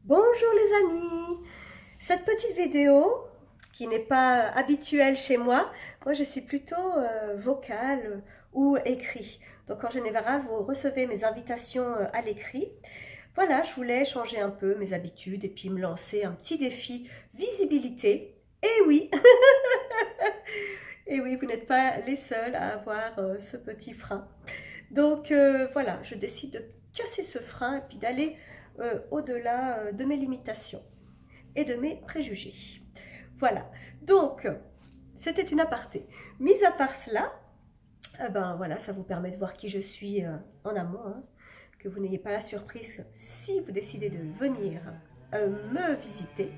Bonjour les amis, cette petite vidéo qui n'est pas habituelle chez moi, moi je suis plutôt vocale ou écrit. Donc en général vous recevez mes invitations à l'écrit. Voilà, je voulais changer un peu mes habitudes et puis me lancer un petit défi visibilité. Et oui, et oui, vous n'êtes pas les seuls à avoir ce petit frein. Donc voilà, je décide de casser ce frein et puis d'aller au-delà de mes limitations et de mes préjugés. Voilà, donc c'était une aparté. Mis à part cela, ben voilà, ça vous permet de voir qui je suis en amont, hein, que vous n'ayez pas la surprise si vous décidez de venir me visiter.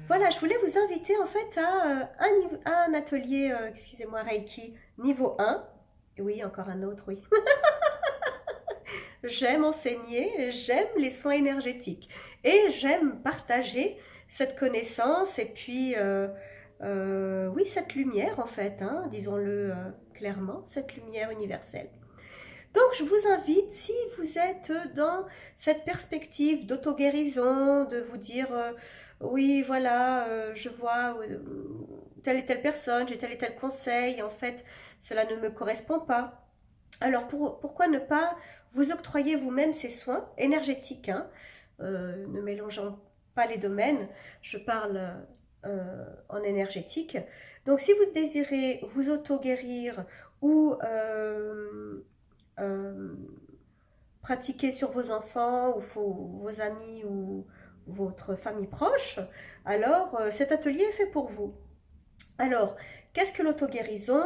Voilà, je voulais vous inviter en fait à un atelier, excusez-moi, Reiki niveau 1. Oui, encore un autre, oui. J'aime enseigner, j'aime les soins énergétiques et j'aime partager cette connaissance et puis oui, cette lumière en fait, hein, disons-le clairement, cette lumière universelle. Donc je vous invite, si vous êtes dans cette perspective d'auto-guérison, de vous dire oui voilà, je vois telle et telle personne, j'ai tel et tel conseil, en fait cela ne me correspond pas. Alors pourquoi ne pas vous octroyer vous-même ces soins énergétiques, hein, ne mélangeant pas les domaines, je parle en énergétique. Donc si vous désirez vous auto-guérir ou euh, pratiquer sur vos enfants ou vos amis ou votre famille proche, alors cet atelier est fait pour vous. Alors, qu'est-ce que l'auto-guérison?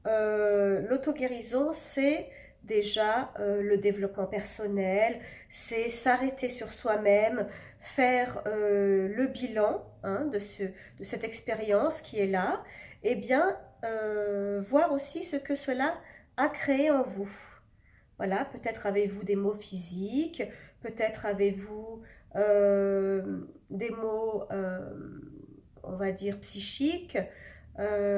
L'auto-guérison, c'est déjà le développement personnel, c'est s'arrêter sur soi-même, faire le bilan, hein, de cette expérience qui est là, et bien voir aussi ce que cela a créé en vous. Voilà, peut-être avez-vous des maux physiques, peut-être avez-vous des maux, on va dire, psychiques,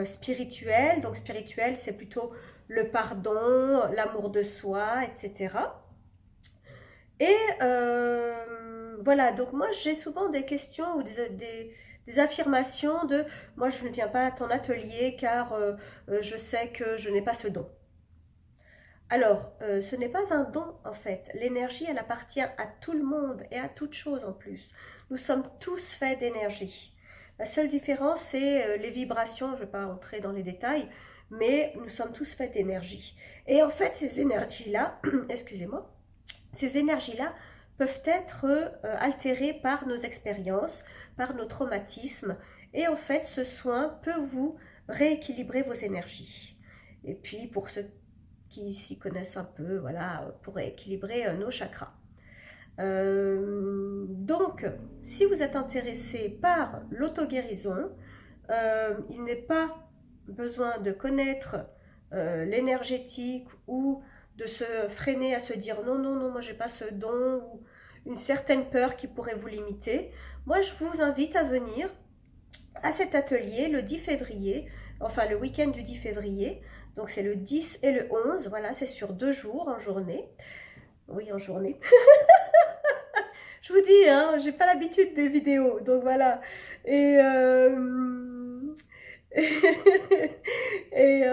spirituels. Donc spirituel, c'est plutôt le pardon, l'amour de soi, etc. Et voilà, donc moi j'ai souvent des questions ou des affirmations de moi je ne viens pas à ton atelier car je sais que je n'ai pas ce don. Alors, ce n'est pas un don en fait. L'énergie, elle appartient à tout le monde et à toute chose en plus. Nous sommes tous faits d'énergie. La seule différence, c'est les vibrations. Je ne vais pas entrer dans les détails, mais nous sommes tous faits d'énergie. Et en fait, ces énergies-là, excusez-moi, ces énergies-là peuvent être altérées par nos expériences, par nos traumatismes. Et en fait, ce soin peut vous rééquilibrer vos énergies. Et puis, pour ceux qui s'y connaissent un peu, voilà, pour équilibrer nos chakras. Donc, si vous êtes intéressé par l'auto-guérison, il n'est pas besoin de connaître l'énergétique ou de se freiner à se dire non, non, non, moi j'ai pas ce don ou une certaine peur qui pourrait vous limiter. Moi, je vous invite à venir à cet atelier le 10 février, enfin le week-end du 10 février. Donc c'est le 10 et le 11, voilà, c'est sur 2 jours en journée. Oui, en journée. Je vous dis, hein, j'ai pas l'habitude des vidéos, donc voilà. Et, et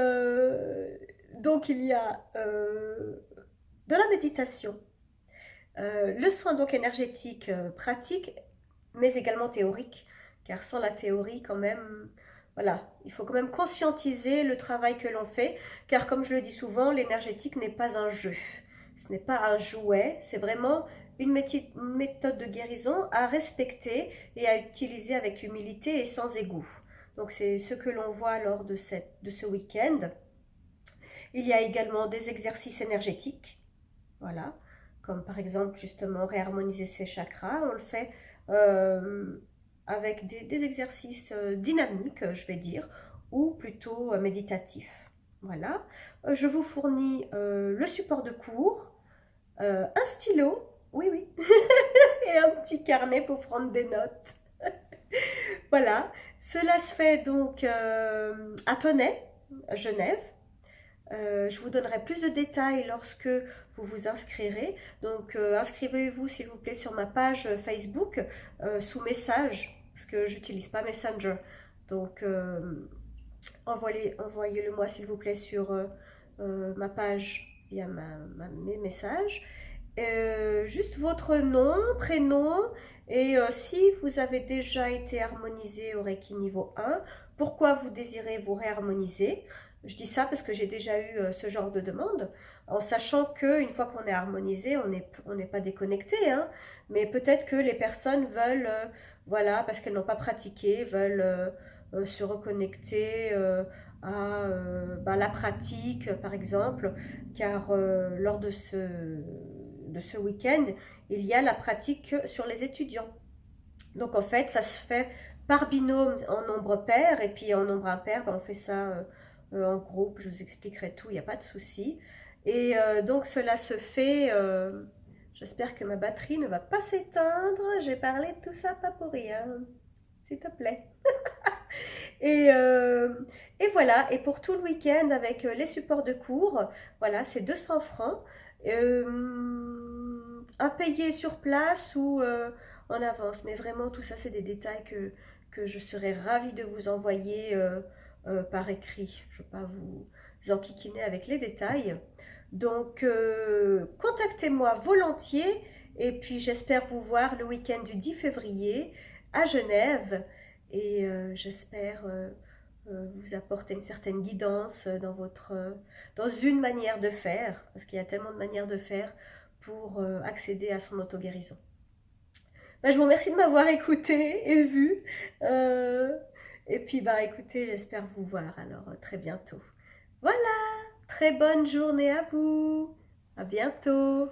donc il y a de la méditation, le soin donc énergétique pratique, mais également théorique, car sans la théorie quand même, voilà, il faut quand même conscientiser le travail que l'on fait, car comme je le dis souvent, l'énergétique n'est pas un jeu, ce n'est pas un jouet, c'est vraiment une méthode de guérison à respecter et à utiliser avec humilité et sans égout. Donc c'est ce que l'on voit lors de ce week-end. Il y a également des exercices énergétiques, voilà, comme par exemple justement réharmoniser ses chakras. On le fait avec des exercices dynamiques, je vais dire, ou plutôt méditatifs. Voilà. Je vous fournis le support de cours, un stylo, oui, oui, et un petit carnet pour prendre des notes. Voilà. Cela se fait donc à Tonnet, Genève. Je vous donnerai plus de détails lorsque vous vous inscrirez. Donc inscrivez-vous s'il vous plaît sur ma page Facebook sous message, parce que j'utilise pas Messenger. Donc envoyez-le moi s'il vous plaît sur ma page via mes messages. Juste votre nom, prénom et si vous avez déjà été harmonisé au Reiki niveau 1, pourquoi vous désirez vous réharmoniser. Je dis ça parce que j'ai déjà eu ce genre de demande, en sachant qu'une fois qu'on est harmonisé, on n'est pas déconnecté, hein, mais peut-être que les personnes veulent, voilà, parce qu'elles n'ont pas pratiqué, veulent se reconnecter à la pratique, par exemple, car lors de ce week-end, il y a la pratique sur les étudiants. Donc en fait, ça se fait par binôme en nombre pair, et puis en nombre impair, ben, on fait ça en groupe, je vous expliquerai tout, il n'y a pas de souci. Et donc cela se fait, j'espère que ma batterie ne va pas s'éteindre, j'ai parlé de tout ça pas pour rien, s'il te plaît. Et, euh, et voilà, et pour tout le week-end avec les supports de cours, voilà, c'est 200 francs. À payer sur place ou en avance. Mais vraiment, tout ça, c'est des détails que je serais ravie de vous envoyer par écrit. Je ne vais pas vous enquiquiner avec les détails. Donc, contactez-moi volontiers. Et puis, j'espère vous voir le week-end du 10 février à Genève. Et j'espère vous apporter une certaine guidance dans une manière de faire, parce qu'il y a tellement de manières de faire pour accéder à son auto-guérison. Ben, je vous remercie de m'avoir écouté et vu. Euh, et puis, bah, écoutez, j'espère vous voir alors très bientôt. Voilà, très bonne journée à vous. À bientôt.